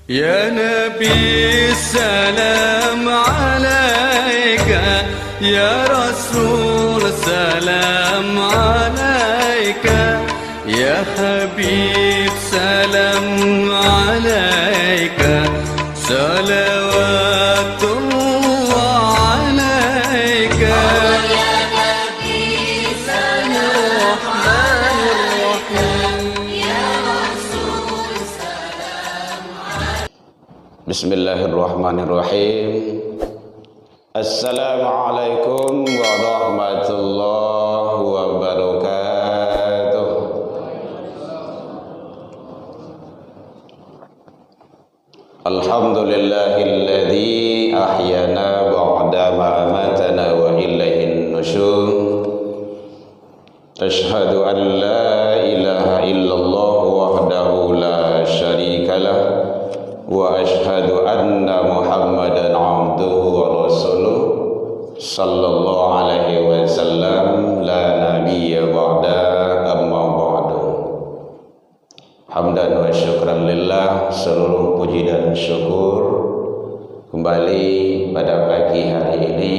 يا نبي السلام عليك، يا رسول سلام عليك، يا حبيب سلام عليك، صلوات الله عليك. يا نبي سلام عليك، يا رسول سلام عليك. Bismillahirrahmanirrahim. Assalamualaikum warahmatullahi wabarakatuh. Alhamdulillahilladzi ahyana ba'dama amatana wa ilaihin nusyur. Ashhadu an la ilaha illallah wahdahu la syarikalah wa ashhadu anna Muhammadan abduhu wa rasuluh sallallahu alaihi wasallam la nabiyya ba'da amma ba'du. Hamdan wa syukran lillah, seluruh puji dan syukur kembali pada pagi hari ini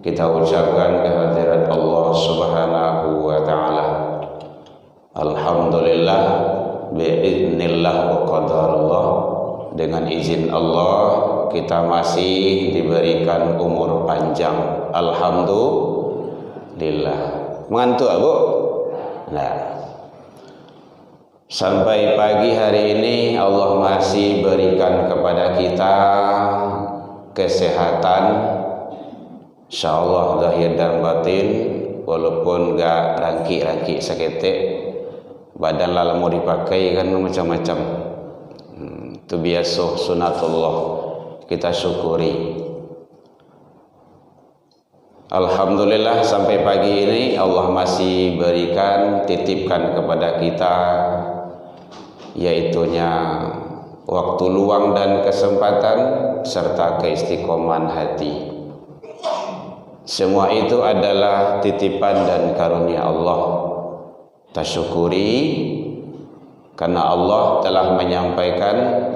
kita ucapkan kehadirat Allah Subhanahu wa taala. Alhamdulillah biiznillah wa qadarullah. Dengan izin Allah kita masih diberikan umur panjang. Alhamdulillah. Mengantuk Bu? Nah. Sampai pagi hari ini Allah masih berikan kepada kita kesehatan, insyaallah zahir dan batin, walaupun gak rangki-rangki seketik, badan lah mau dipakai kan macam-macam. Itu biasa sunatullah, kita syukuri. Alhamdulillah sampai pagi ini Allah masih berikan, titipkan kepada kita yaitunya waktu luang dan kesempatan serta keistiqomahan hati. Semua itu adalah titipan dan karunia Allah. Kita syukuri karena Allah telah menyampaikan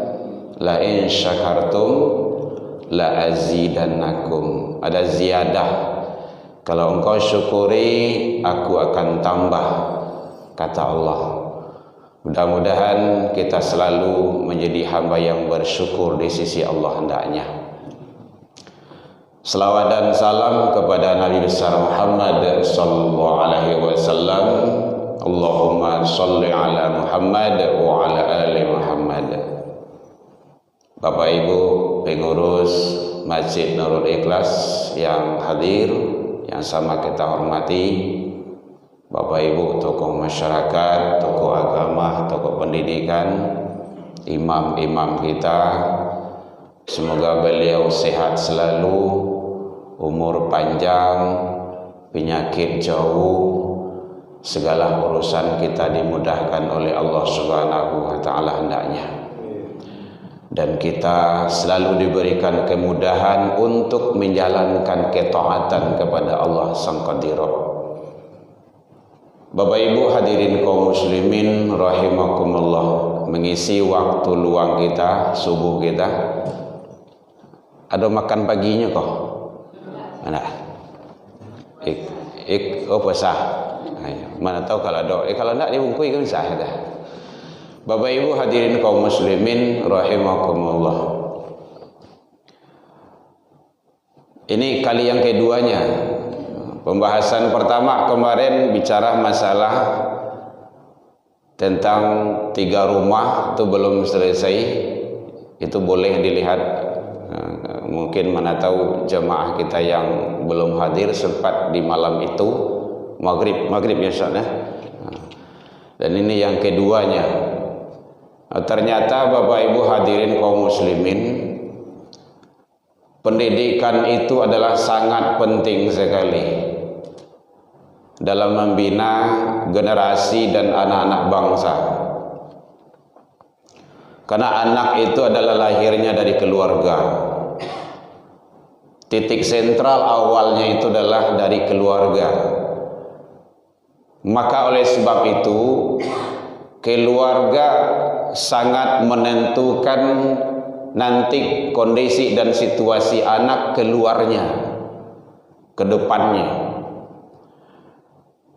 la in syakartum la azidannakum. Ada ziyadah. Kalau engkau syukuri, aku akan tambah, kata Allah. Mudah-mudahan kita selalu menjadi hamba yang bersyukur di sisi Allah hendaknya. Selawat dan salam kepada Nabi besar Muhammad sallallahu alaihi wasallam. Allahumma shalli ala Muhammad wa ala ali Muhammad. Bapak Ibu pengurus Masjid Nurul Ikhlas yang hadir, yang sama kita hormati, Bapak Ibu tokoh masyarakat, tokoh agama, tokoh pendidikan, imam-imam kita, semoga beliau sehat selalu, umur panjang, penyakit jauh, segala urusan kita dimudahkan oleh Allah Subhanahu wa taala hendaknya. Dan kita selalu diberikan kemudahan untuk menjalankan ketaatan kepada Allah Sang Qadir. Bapak Ibu hadirin kaum muslimin rahimakumullah, mengisi waktu luang kita, subuh kita. Ada makan paginya kok? Mana? Apa sah? Mana tahu kalau ada. Kalau enggak dibungkui kan sah dah. Bapak Ibu hadirin kaum muslimin rahimakumullah. Ini kali yang keduanya. Pembahasan pertama kemarin bicara masalah tentang 3 rumah itu belum selesai. Itu boleh dilihat. Mungkin mana tahu jemaah kita yang belum hadir sempat di malam itu maghrib ya Ustaz ya. Dan ini yang keduanya. Ternyata Bapak Ibu hadirin kaum muslimin, pendidikan itu adalah sangat penting sekali dalam membina generasi dan anak-anak bangsa. Karena anak itu adalah lahirnya dari keluarga. Titik sentral awalnya itu adalah dari keluarga. Maka oleh sebab itu keluarga sangat menentukan nanti kondisi dan situasi anak keluarnya ke depannya.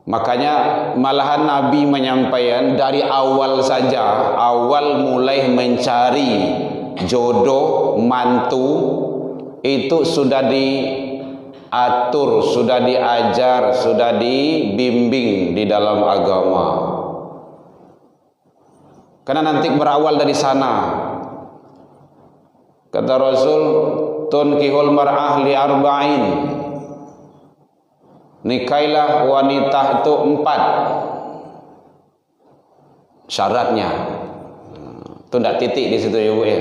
Makanya malahan Nabi menyampaikan dari awal saja, awal mulai mencari jodoh mantu itu sudah diatur, sudah diajar, sudah dibimbing di dalam agama. Karena nanti berawal dari sana. Kata Rasul, tunkihul mar'ah li arba'in. Nikailah wanita itu 4 syaratnya. Itu tidak titik di situ ibu ya.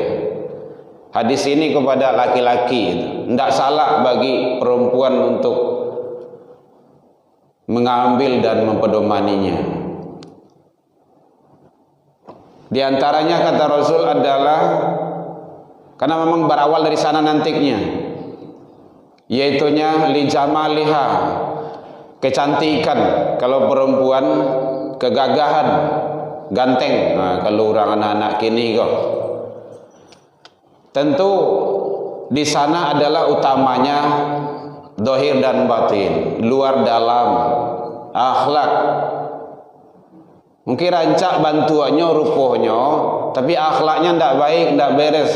Hadis ini kepada laki-laki, tidak salah bagi perempuan untuk mengambil dan mempedomaninya. Di antaranya kata Rasul adalah, karena memang berawal dari sana nantinya, yaitunya li jamaliha, kecantikan. Kalau perempuan kegagahan, ganteng. Nah, kalau orang anak-anak kini kok, tentu di sana adalah utamanya dohir dan batin, luar dalam, akhlak. Mungkin rancak bantuannya, rupuhnya, tapi akhlaknya tidak baik, tidak beres,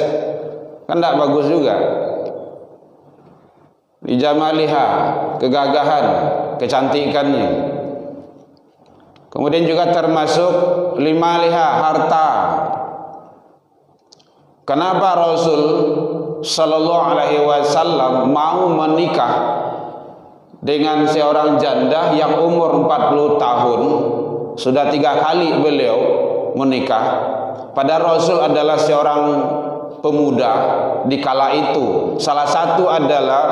kan tidak bagus juga. Di jamaliha, kegagahan, kecantikannya. Kemudian juga termasuk limaliha, harta. Kenapa Rasul Sallallahu Alaihi Wasallam mau menikah dengan seorang janda yang umur 40 tahun? Sudah 3 kali beliau menikah. Padahal Rasul adalah seorang pemuda di kala itu. Salah satu adalah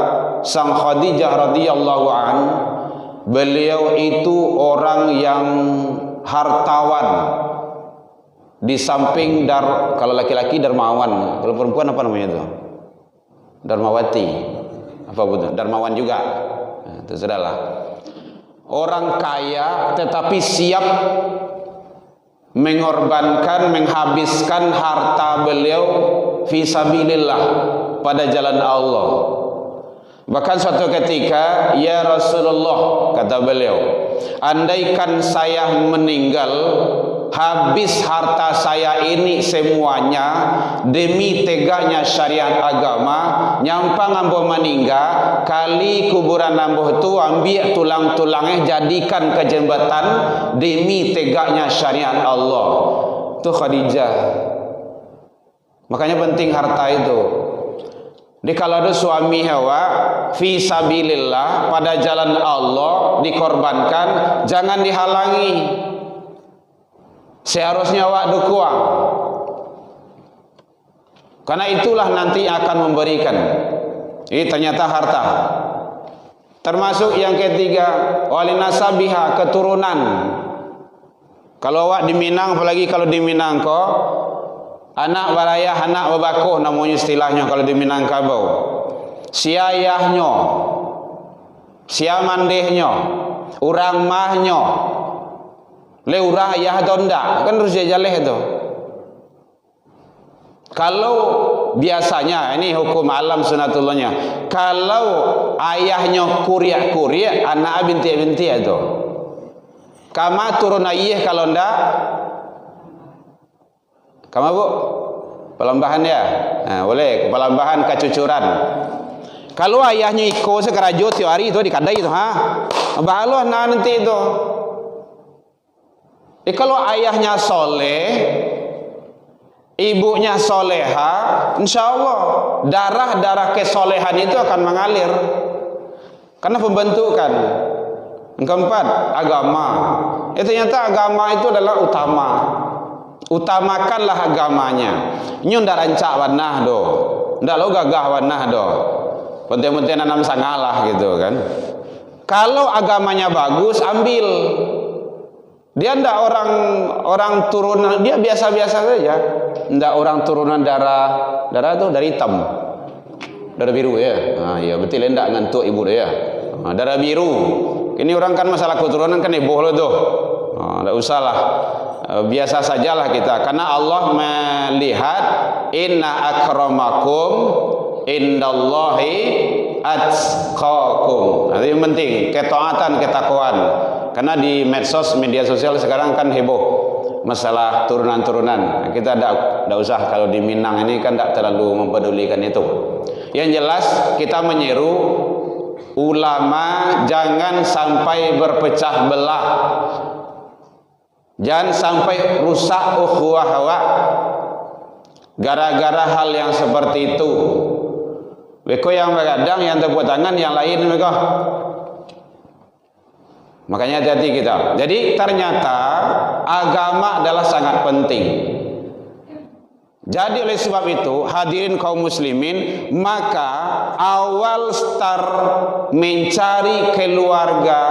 Sang Khadijah radhiyallahu an. Beliau itu orang yang hartawan. Di samping kalau laki-laki dermawan, kalau perempuan apa namanya itu? Darmawati. Apa betul? Darmawan juga. Nah, itu sudahlah. Orang kaya tetapi siap mengorbankan, menghabiskan harta beliau fisabilillah, pada jalan Allah. Bahkan suatu ketika, ya Rasulullah, kata beliau, andaikan saya meninggal, habis harta saya ini semuanya demi tegaknya syariat agama, nyampang ambo meninggal, kali kuburan ambo tu ambil tulang-tulangnya jadikan ke jembatan demi tegaknya syariat Allah. Itu Khadijah. Makanya penting harta itu. Di kalau ada suami hawa fi sabilillah, pada jalan Allah dikorbankan, jangan dihalangi. Seharusnya awak dukung. Karena itulah nanti akan memberikan. Ini ternyata harta. Termasuk yang ketiga, wali nasabiha, keturunan. Kalau awak di Minang, apalagi kalau di Minangkabau, anak barayah, anak babakoh namanya istilahnya kalau di Minangkabau. Sia ayahnya, sia mandehnya, urang mahnya, le urang ayah atau ndak, kan harus jajaleh itu. Kalau biasanya, ini hukum alam sunatullahnya, kalau ayahnya kuriak-kuriak, anak binti-binti itu. Kama turun ayah kalau ndak, kamu bu, pelambahan ya, nah, boleh pelambahan kecucuran. Kalau ayahnya iko sekerajo tiap hari itu dikadai itu, bahalo nanti itu. Kalau ayahnya soleh, ibunya soleha, insya Allah darah kesolehan itu akan mengalir. Karena pembentukan. Yang keempat, agama. Ternyata agama itu adalah utama. Utamakanlah agamanya. Nyu ndak rancak wanah do, ndak lo gagah wanah do, penting-penting nanam sangalah gitu kan. Kalau agamanya bagus, ambil. Dia ndak orang turunan, dia biasa-biasa saja. Ndak orang turunan darah itu dari hitam, darah biru ya. Nah, ya betul ndak ngantuk ibu dia. Nah, darah biru. Ini orang kan masalah keturunan kan heboh loh tuh. Ndak usah lah. biasa sajalah kita, karena Allah melihat inna akramakum indallahi atqakum. Itu yang penting, ketaatan, ketakwaan. Karena di medsos, media sosial sekarang kan heboh masalah turunan-turunan. Kita tidak usah, kalau di Minang ini kan tidak terlalu mempedulikan itu. Yang jelas kita menyeru ulama jangan sampai berpecah belah, jangan sampai rusak ukhuwah gara-gara hal yang seperti itu. Beko yang begadang, yang tepuk tangan, yang lain beko. Makanya hati-hati kita. Jadi ternyata agama adalah sangat penting. Jadi oleh sebab itu, hadirin kaum muslimin, maka awal start mencari keluarga,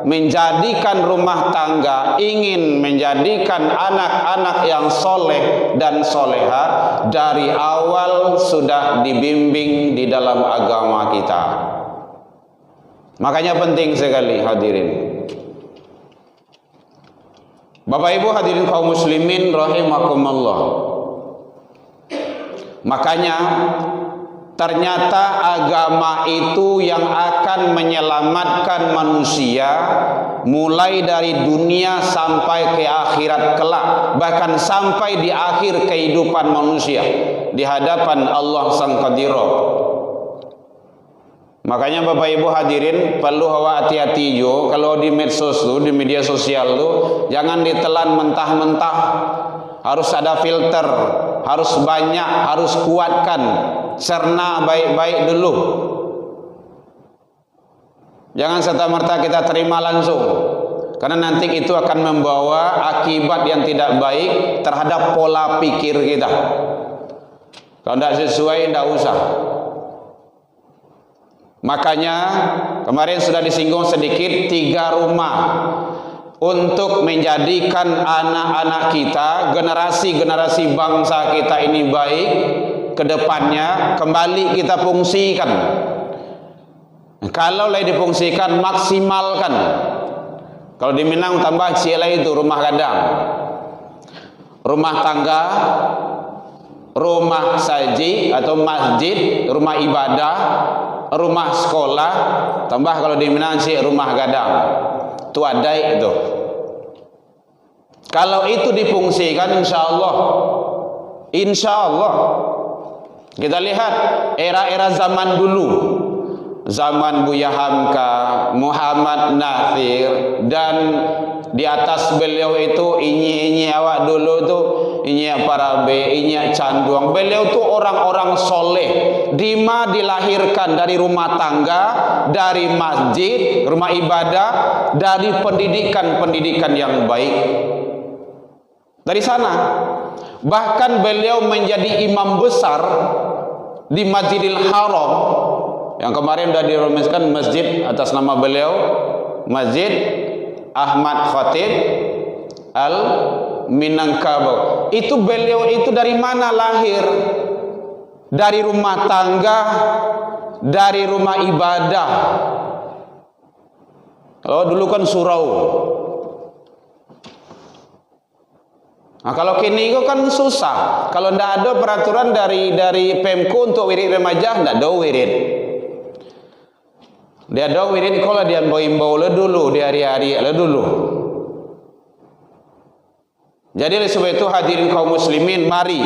menjadikan rumah tangga, ingin menjadikan anak-anak yang soleh dan soleha, dari awal sudah dibimbing di dalam agama kita. Makanya penting sekali hadirin. Bapak Ibu hadirin kaum muslimin rahimakumullah. Makanya ternyata agama itu yang akan menyelamatkan manusia mulai dari dunia sampai ke akhirat kelak, bahkan sampai di akhir kehidupan manusia di hadapan Allah Sang Qadira. Makanya Bapak Ibu hadirin perlu hati-hati jo kalau di medsos tuh, di media sosial tuh, jangan ditelan mentah-mentah. Harus ada filter, harus banyak, harus kuatkan, cerna baik-baik dulu. Jangan serta-merta kita terima langsung, karena nanti itu akan membawa akibat yang tidak baik terhadap pola pikir kita. Kalau tidak sesuai, tidak usah. Makanya kemarin sudah disinggung sedikit 3 rumah untuk menjadikan anak-anak kita, generasi-generasi bangsa kita ini baik ke depannya, kembali kita fungsikan. Kalau lagi difungsikan, maksimalkan. Kalau di Minang tambah cila itu rumah gadang, rumah tangga, rumah saji atau masjid, rumah ibadah, rumah sekolah, tambah kalau di Minang sih rumah gadang. Itu ada itu. Kalau itu difungsikan, insya Allah kita lihat era-era zaman dulu, zaman Buya Hamka, Muhammad Nathir, dan di atas beliau itu inyi awak dulu tuh, inyi Parabe, inyi Canduang. Beliau tuh orang-orang soleh, dima dilahirkan dari rumah tangga, dari masjid, rumah ibadah, dari pendidikan-pendidikan yang baik. Dari sana bahkan beliau menjadi imam besar di Masjidil Haram, yang kemarin sudah dirumuskan masjid atas nama beliau, Masjid Ahmad Khatib Al Minangkabau. Itu beliau itu dari mana lahir? Dari rumah tangga, dari rumah ibadah. Kalau dulu kan surau. Nah, kalau kini itu kan susah. Kalau tidak ada peraturan dari Pemko untuk wirid remaja, tidak ada wirid. Dia ada wirid kalau dia imbau le dulu di hari-hari le dulu. Jadi oleh sebab itu hadirin kaum muslimin, mari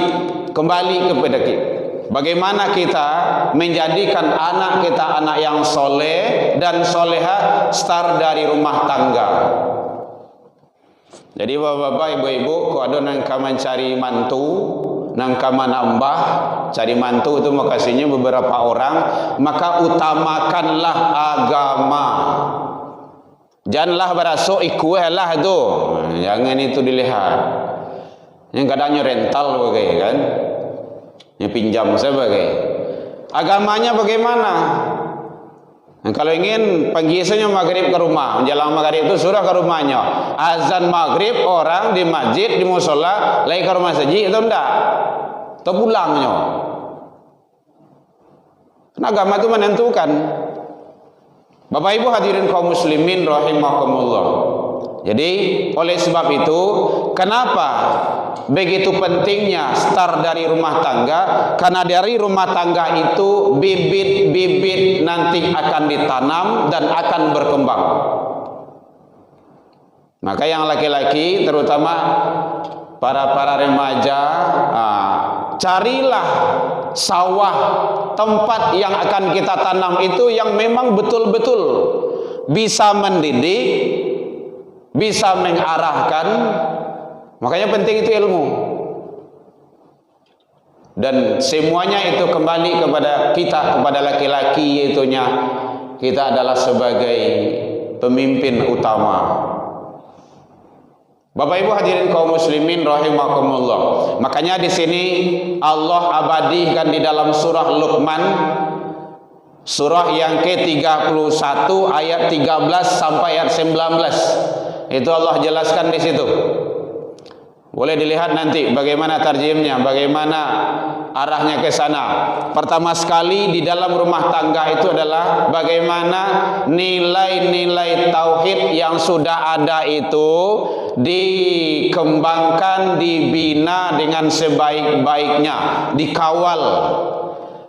kembali kepada kita. Bagaimana kita menjadikan anak kita anak yang soleh dan soleha, start dari rumah tangga. Jadi bapak-bapak, ibu-ibu, kalau ada nangka mencari mantu, nangka menambah, cari mantu itu makasihnya beberapa orang, maka utamakanlah agama. Janganlah berasuk ikulah itu, jangan itu dilihat. Yang kadangnya rental bagai kan, yang pinjam sebagai. Agamanya bagaimana? Nah, kalau ingin pengisinya maghrib ke rumah, menjelang maghrib itu sudah ke rumahnya. Azan maghrib orang di masjid, di musola, lagi ke rumah saji itu enggak. Atau pulangnya. Karena agama itu menentukan. Bapak Ibu hadirin kaum muslimin rahimakumullah. Jadi oleh sebab itu, kenapa begitu pentingnya start dari rumah tangga? Karena dari rumah tangga itu bibit-bibit nanti akan ditanam dan akan berkembang. Maka yang laki-laki, terutama para remaja, carilah sawah, tempat yang akan kita tanam itu yang memang betul-betul bisa mendidik, bisa mengarahkan. Makanya penting itu ilmu. Dan semuanya itu kembali kepada kita, kepada laki-laki, itunya kita adalah sebagai pemimpin utama. Bapak Ibu hadirin kaum muslimin rahimakumullah. Makanya di sini Allah abadikan di dalam surah Luqman, surah yang ke-31 ayat 13 sampai ayat 19. Itu Allah jelaskan di situ. Boleh dilihat nanti bagaimana tarjimnya, bagaimana arahnya ke sana. Pertama sekali di dalam rumah tangga itu adalah bagaimana nilai-nilai tauhid yang sudah ada itu dikembangkan, dibina dengan sebaik-baiknya, dikawal.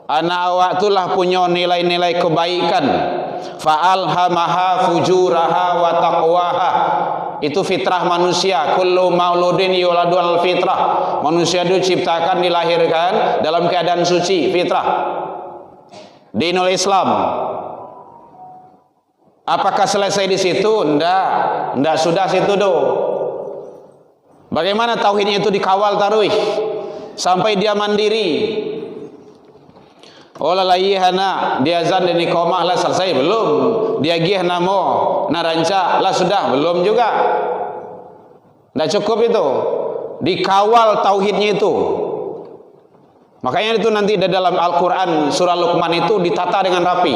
Anak awak itulah punya nilai-nilai kebaikan. Fa'alhamaha fujuraha wa taqwaha. Itu fitrah manusia. Kullu mauludin yuladu al fitrah. Manusia itu diciptakan, dilahirkan dalam keadaan suci, fitrah. Dinul Islam. Apakah selesai di situ? Enggak sudah situ do. Bagaimana tauhidnya itu dikawal taruh sampai dia mandiri. Olah layihana dia azan dan iqamah lah selesai belum? Dia gih namo naranca lah sudah belum juga. Tidak cukup itu. Dikawal tauhidnya itu. Makanya itu nanti di dalam Al-Quran surah Luqman itu ditata dengan rapi,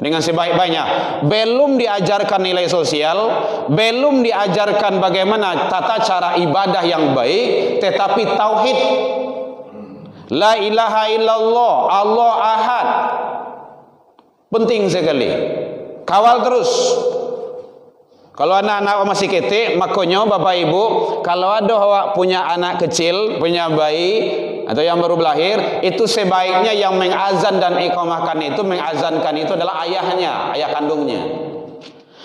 dengan sebaik-baiknya. Belum diajarkan nilai sosial, belum diajarkan bagaimana tata cara ibadah yang baik, tetapi tauhid. La ilaha illallah, Allah ahad. Penting sekali. Kawal terus. Kalau anak-anak masih ketik, makanya Bapak Ibu, kalau ada awak punya anak kecil, punya bayi atau yang baru lahir, itu sebaiknya yang mengazan dan iqamahkan itu, mengazankan itu adalah ayahnya, ayah kandungnya.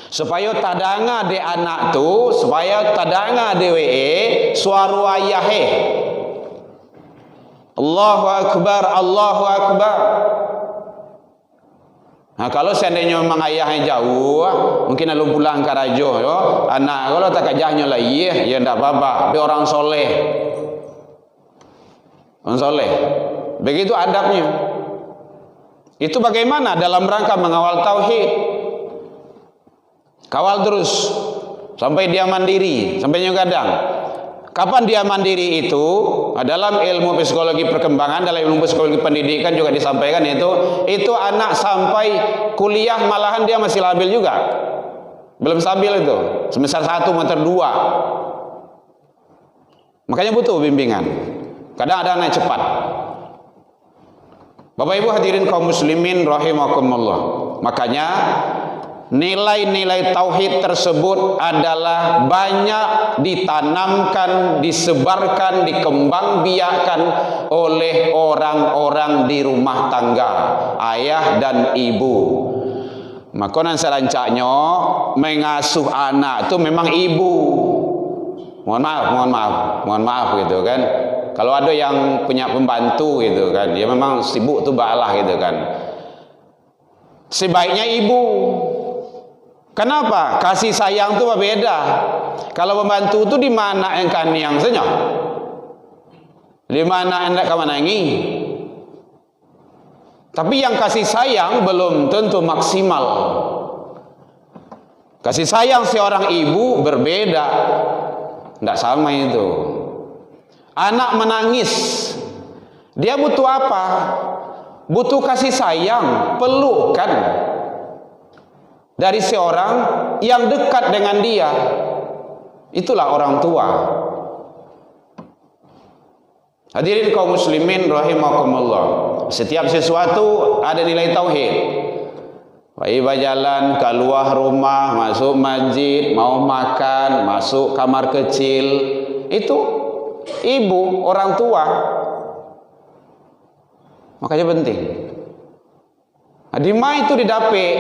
Supaya tadanga de anak tu, supaya tadanga dewe suara ayahe. Allahu Akbar, Allahu Akbar. Nah, kalau seandainya memang ayahnya jauh, mungkin lalu pulang ke rajo, yo. Anak kalau tak kajahnya lah, iya, ya tidak apa-apa. Dia orang soleh, orang soleh. Begitu adabnya. Itu bagaimana dalam rangka mengawal tauhid. Kawal terus sampai dia mandiri, sampai kadang. Kapan dia mandiri itu? Dalam ilmu psikologi perkembangan, dalam ilmu psikologi pendidikan juga disampaikan itu anak sampai kuliah malahan dia masih labil juga. Belum stabil itu. Semester 1, semester 2. Makanya butuh bimbingan. Kadang ada anak cepat. Bapak Ibu hadirin kaum muslimin rahimakumullah. Makanya nilai-nilai tauhid tersebut adalah banyak ditanamkan, disebarkan, dikembangbiakkan oleh orang-orang di rumah tangga, ayah dan ibu. Maka nan serancaknya mengasuh anak itu memang ibu. Mohon maaf gitu kan. Kalau ada yang punya pembantu gitu kan, dia memang sibuk tuh balah gitu kan. Sebaiknya ibu. Kenapa? Kasih sayang itu berbeda. Kalau membantu itu di mana engkau yang senyap? Di mana hendak kau menangi? Tapi yang kasih sayang belum tentu maksimal. Kasih sayang seorang ibu berbeda. Tidak sama itu. Anak menangis. Dia butuh apa? Butuh kasih sayang, pelukan dari seorang yang dekat dengan dia. Itulah orang tua. Hadirin kaum muslimin rahimakumullah. Setiap sesuatu ada nilai tauhid. Iba jalan keluar rumah, masuk masjid, mau makan, masuk kamar kecil, itu ibu, orang tua. Makanya penting. Di mana itu didapet?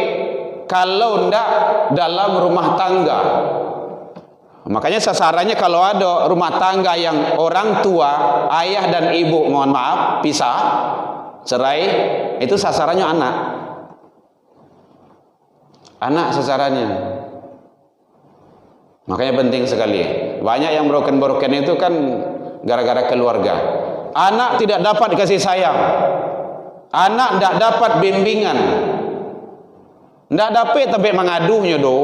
Kalau ndak dalam rumah tangga. Makanya sasarannya kalau ada rumah tangga yang orang tua, ayah dan ibu, mohon maaf, pisah, cerai, itu sasarannya anak. Anak sasarannya. Makanya penting sekali. Banyak yang broken itu kan gara-gara keluarga. Anak tidak dapat kasih sayang. Anak tidak dapat bimbingan. Tidak dapat tapi mengaduhnya do.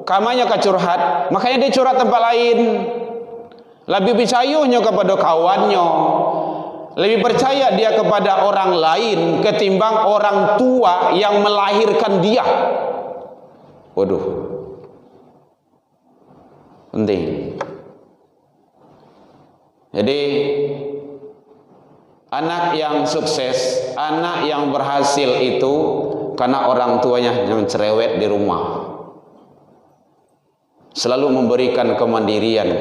Kamanya kecurhat, makanya dia curhat tempat lain. Lebih percayanya kepada kawannya. Lebih percaya dia kepada orang lain ketimbang orang tua yang melahirkan dia. Waduh, penting. Jadi anak yang sukses, anak yang berhasil itu karena orang tuanya yang cerewet di rumah, selalu memberikan kemandirian.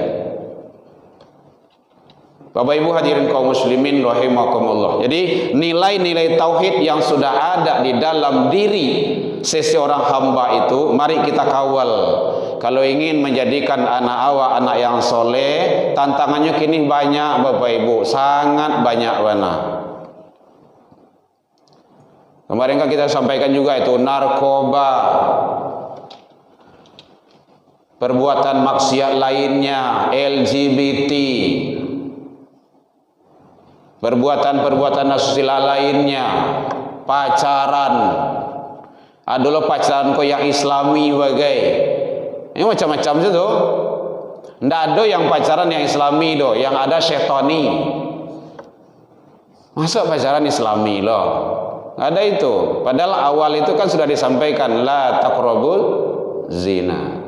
Bapak Ibu hadirin kaum muslimin rahimakumullah. Jadi nilai-nilai tauhid yang sudah ada di dalam diri seseorang hamba itu mari kita kawal. Kalau ingin menjadikan anak awak anak yang soleh, tantangannya kini banyak Bapak Ibu, sangat banyak mana. Kemarin kan kita sampaikan juga itu narkoba, perbuatan maksiat lainnya, LGBT, perbuatan-perbuatan asusila lainnya, pacaran. Adalah pacaran kau yang islami bagai. Ini macam-macam itu. Tidak ada yang pacaran yang islami do, yang ada syaitani. Masa pacaran islami loh? Ada itu. Padahal awal itu kan sudah disampaikan la taqrabul zina.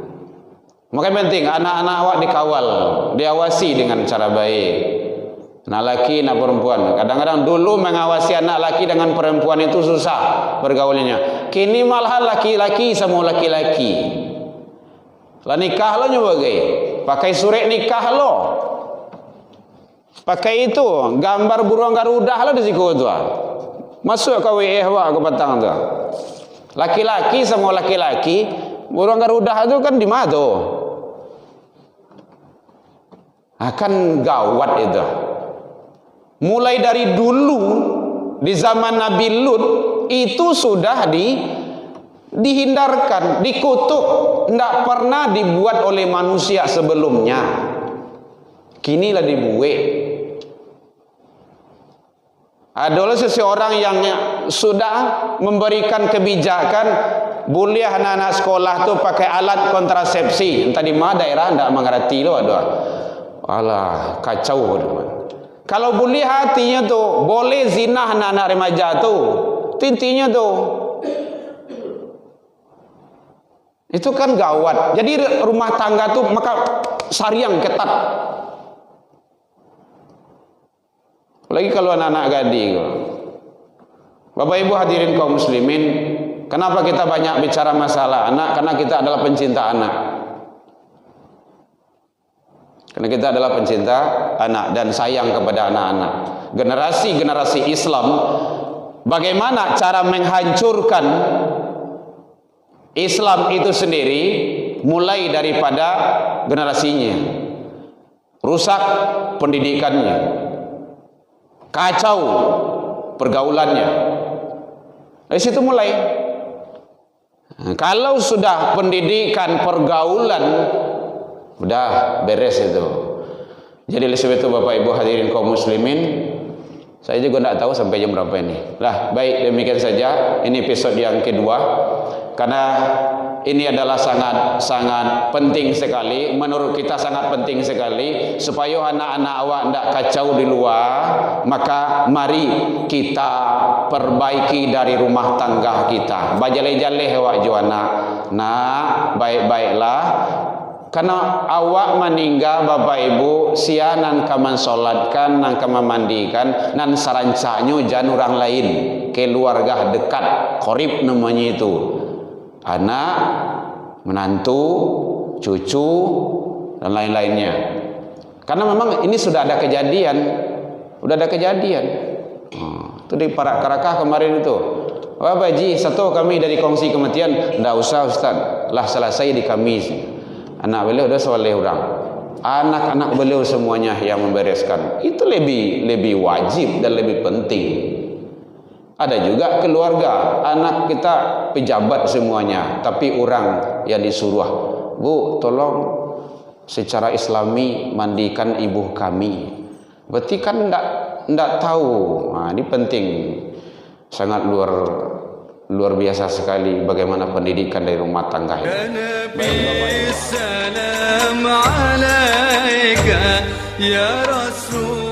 Makanya penting anak-anak awak dikawal, diawasi dengan cara baik. Anak laki, anak perempuan. Kadang-kadang dulu mengawasi anak laki dengan perempuan itu susah bergaulnya. Kini malah laki-laki sama laki-laki. Lah nikah lo nyobagai, pakai surat nikah lo, pakai itu gambar burung garuda lo di siku tu. Masuk ke WA ke petang tu. Laki-laki sama laki-laki, burung garuda itu kan di mana tu? Akan gawat itu. Mulai dari dulu di zaman Nabi Lut itu sudah dihindarkan, dikutuk, tidak pernah dibuat oleh manusia sebelumnya. Kinilah dibuat. Adalah seseorang yang sudah memberikan kebijakan boleh anak-anak sekolah tu pakai alat kontrasepsi. Entah di mana daerah tidak mengerti lo ada. Alah kacau teman. Kalau boleh hatinya tu boleh zina anak-anak remaja tu. Intinya tu. Itu kan gawat. Jadi rumah tangga tu maka sariang ketat. Lagi kalau anak-anak gading. Bapak Ibu hadirin kaum muslimin, kenapa kita banyak bicara masalah anak? Karena kita adalah pencinta anak. Karena kita adalah pencinta anak dan sayang kepada anak-anak. Generasi-generasi Islam, bagaimana cara menghancurkan Islam itu sendiri, mulai daripada generasinya, rusak pendidikannya, kacau pergaulannya. Dari situ mulai. Kalau sudah pendidikan pergaulan udah beres itu. Jadi oleh sebab itu Bapak Ibu hadirin kaum muslimin, saya juga tidak tahu sampai jam berapa ini. Lah, baik demikian saja. Ini episode yang kedua. Karena ini adalah sangat penting sekali, menurut kita sangat penting sekali supaya anak-anak awak tidak kacau di luar. Maka mari kita perbaiki dari rumah tangga kita. Bajale-jale awak juana. Nah, baik-baiklah. Karena awak meninggal Bapak Ibu, sianan kaman solatkan, nang kaman mandikan, nan sarancanya jangan orang lain, keluarga dekat, korib namanya itu. anak, menantu, cucu, dan lain-lainnya. Karena memang ini sudah ada kejadian. Itu di Parak-Karakah kemarin itu. Wah Baji, satu kami dari kongsi kematian. Tidak usah Ustaz, lah selesai di kami. Anak beliau sudah soleh orang. Anak-anak beliau semuanya yang membereskan. Itu lebih wajib dan lebih penting. Ada juga keluarga, anak kita pejabat semuanya, tapi orang yang disuruh, Bu, tolong secara Islami mandikan ibu kami. Berarti kan enggak tahu. Nah, ini penting. Sangat luar biasa sekali bagaimana pendidikan dari rumah tangga ini. Salam alaika ya Rasul.